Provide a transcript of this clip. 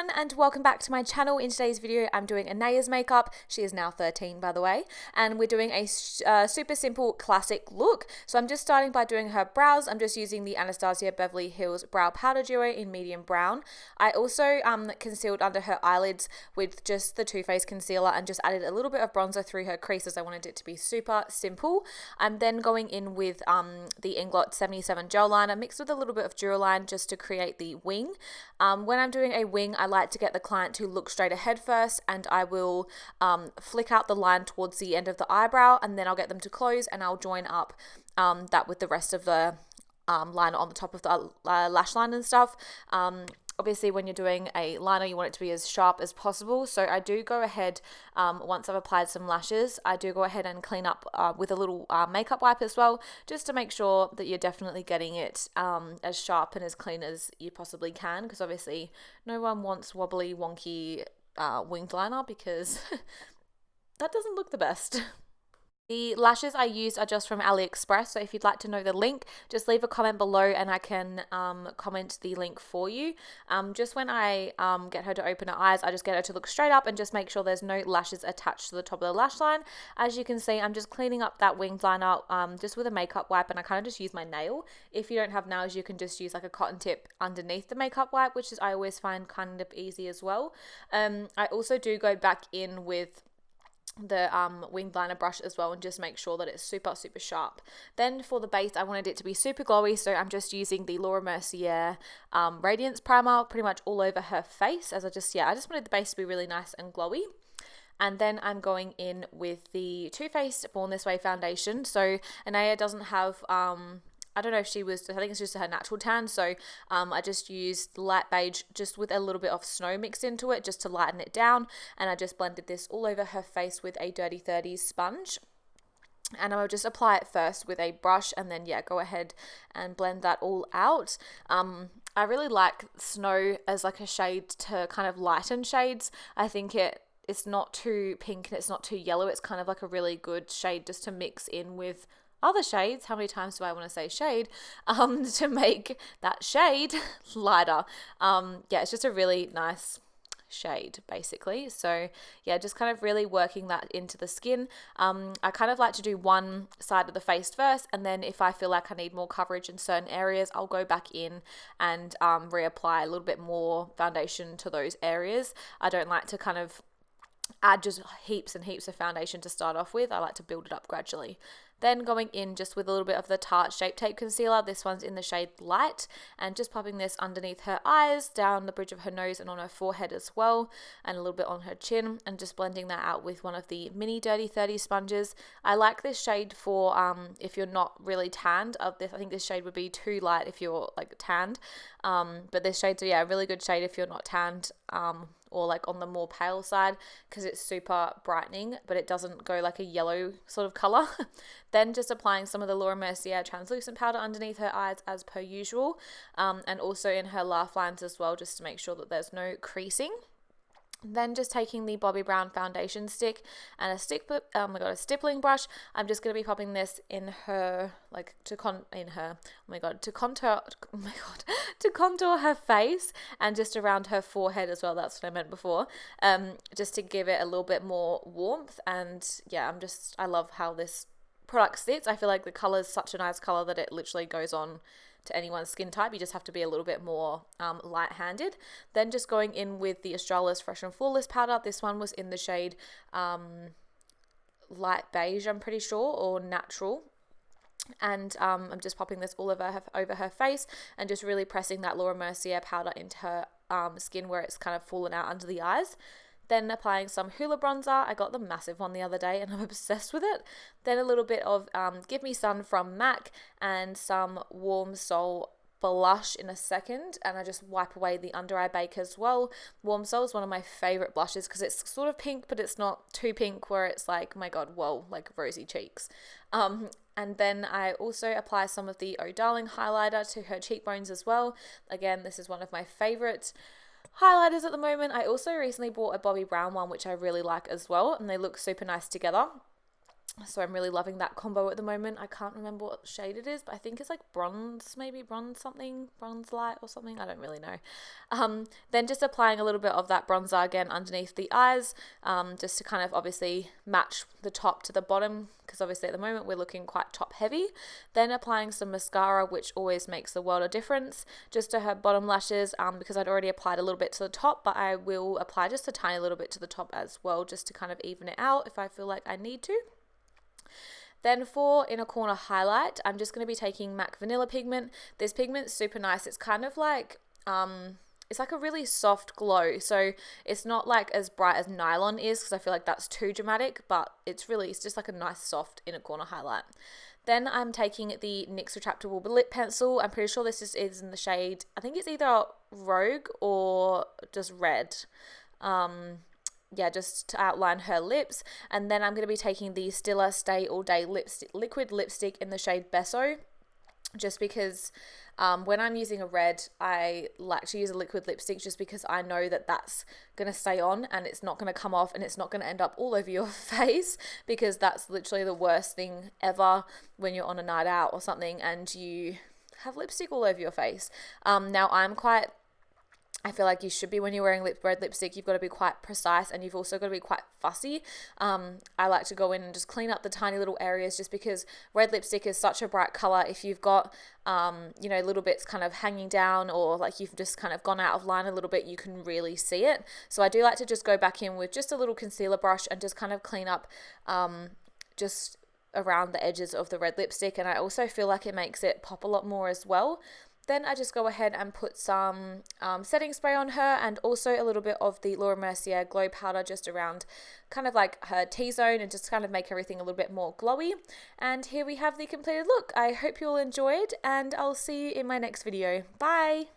everyone, and welcome back to my channel. In today's video I'm doing Anaya's makeup. She is now 13, by the way, and we're doing a super simple classic look. So I'm just starting by doing her brows. I'm just using the Anastasia Beverly Hills Brow Powder Duo in medium brown. I also concealed under her eyelids with just the Too Faced concealer and just added a little bit of bronzer through her creases. I wanted it to be super simple. I'm then going in with the Inglot 77 gel liner mixed with a little bit of Duraline just to create the wing. When I'm doing a wing, I like to get the client to look straight ahead first, and I will flick out the line towards the end of the eyebrow, and then I'll get them to close and I'll join up that with the rest of the liner on the top of the lash line and stuff. Obviously, when you're doing a liner, you want it to be as sharp as possible. So I do go ahead, once I've applied some lashes, I do go ahead and clean up with a little makeup wipe as well, just to make sure that you're definitely getting it as sharp and as clean as you possibly can. Because obviously, no one wants wobbly, wonky winged liner because that doesn't look the best. The lashes I use are just from AliExpress, so if you'd like to know the link, just leave a comment below and I can comment the link for you. Just when I get her to open her eyes, I just get her to look straight up and just make sure there's no lashes attached to the top of the lash line. As you can see, I'm just cleaning up that winged liner just with a makeup wipe, and I kind of just use my nail. If you don't have nails, you can just use like a cotton tip underneath the makeup wipe, which is I always find kind of easy as well. I also do go back in with the winged liner brush as well and just make sure that it's super sharp. Then for the base, I wanted it to be super glowy, so I'm just using the Laura Mercier radiance primer pretty much all over her face, as I just wanted the base to be really nice and glowy. And then I'm going in with the Too Faced Born This Way foundation. So Anaya doesn't have I don't know if she was, I think it's just her natural tan, so I just used light beige just with a little bit of snow mixed into it just to lighten it down, and I just blended this all over her face with a Dirty 30s sponge. And I will just apply it first with a brush and then go ahead and blend that all out. I really like snow as like a shade to kind of lighten shades. I think it's not too pink and it's not too yellow. It's kind of like a really good shade just to mix in with other shades. How many times do I want to say shade? To make that shade lighter. It's just a really nice shade basically. So just kind of really working that into the skin. I kind of like to do one side of the face first, and then if I feel like I need more coverage in certain areas, I'll go back in and reapply a little bit more foundation to those areas. I don't like to kind of add just heaps and heaps of foundation to start off with. I like to build it up gradually. Then going in just with a little bit of the Tarte Shape Tape Concealer. This one's in the shade Light, and just popping this underneath her eyes, down the bridge of her nose and on her forehead as well, and a little bit on her chin, and just blending that out with one of the mini Dirty 30 sponges. I like this shade for if you're not really tanned. I think this shade would be too light if you're like tanned, but this shade's a really good shade if you're not tanned, or like on the more pale side, because it's super brightening, but it doesn't go like a yellow sort of color. Then just applying some of the Laura Mercier translucent powder underneath her eyes as per usual, and also in her laugh lines as well, just to make sure that there's no creasing. Then just taking the Bobbi Brown foundation stick and a stippling brush. I'm just going to be popping this in her, to contour her face, and just around her forehead as well. That's what I meant before. Just to give it a little bit more warmth. And I love how this product sits. I feel like the color is such a nice color that it literally goes on to anyone's skin type. You just have to be a little bit more light-handed. Then just going in with the Australis Fresh and Flawless powder. This one was in the shade light beige, I'm pretty sure, or natural. And I'm just popping this all over her face and just really pressing that Laura Mercier powder into her skin where it's kind of fallen out under the eyes. Then applying some Hoola bronzer. I got the massive one the other day and I'm obsessed with it. Then a little bit of Give Me Sun from MAC and some Warm Soul blush in a second, and I just wipe away the under eye bake as well. Warm Soul is one of my favorite blushes because it's sort of pink, but it's not too pink where it's like, my god, whoa, like rosy cheeks. And then I also apply some of the Oh Darling highlighter to her cheekbones as well. Again, this is one of my favorites highlighters at the moment. I also recently bought a Bobbi Brown one, which I really like as well, and they look super nice together. So I'm really loving that combo at the moment. I can't remember what shade it is, but I think it's like bronze, maybe bronze something, bronze light or something. I don't really know. Then just applying a little bit of that bronzer again underneath the eyes, just to kind of obviously match the top to the bottom, because obviously at the moment we're looking quite top heavy. Then applying some mascara, which always makes the world of difference, just to her bottom lashes, because I'd already applied a little bit to the top, but I will apply just a tiny little bit to the top as well, just to kind of even it out if I feel like I need to. Then for inner corner highlight, I'm just going to be taking MAC Vanilla pigment. This pigment's super nice. It's kind of like, it's like a really soft glow. So it's not like as bright as nylon is, because I feel like that's too dramatic, but it's just like a nice soft inner corner highlight. Then I'm taking the NYX retractable lip pencil. I'm pretty sure this is in the shade, I think it's either Rogue or just red. Yeah, just to outline her lips. And then I'm going to be taking the Stila Stay All Day liquid lipstick in the shade Beso, just because when I'm using a red, I like to use a liquid lipstick just because I know that that's going to stay on and it's not going to come off and it's not going to end up all over your face, because that's literally the worst thing ever when you're on a night out or something and you have lipstick all over your face. Now I feel like you should be, when you're wearing red lipstick, you've got to be quite precise and you've also got to be quite fussy. I like to go in and just clean up the tiny little areas, just because red lipstick is such a bright color. If you've got, little bits kind of hanging down, or like you've just kind of gone out of line a little bit, you can really see it. So I do like to just go back in with just a little concealer brush and just kind of clean up just around the edges of the red lipstick. And I also feel like it makes it pop a lot more as well. Then I just go ahead and put some setting spray on her, and also a little bit of the Laura Mercier glow powder just around kind of like her T-zone, and just kind of make everything a little bit more glowy. And here we have the completed look. I hope you all enjoyed, and I'll see you in my next video. Bye!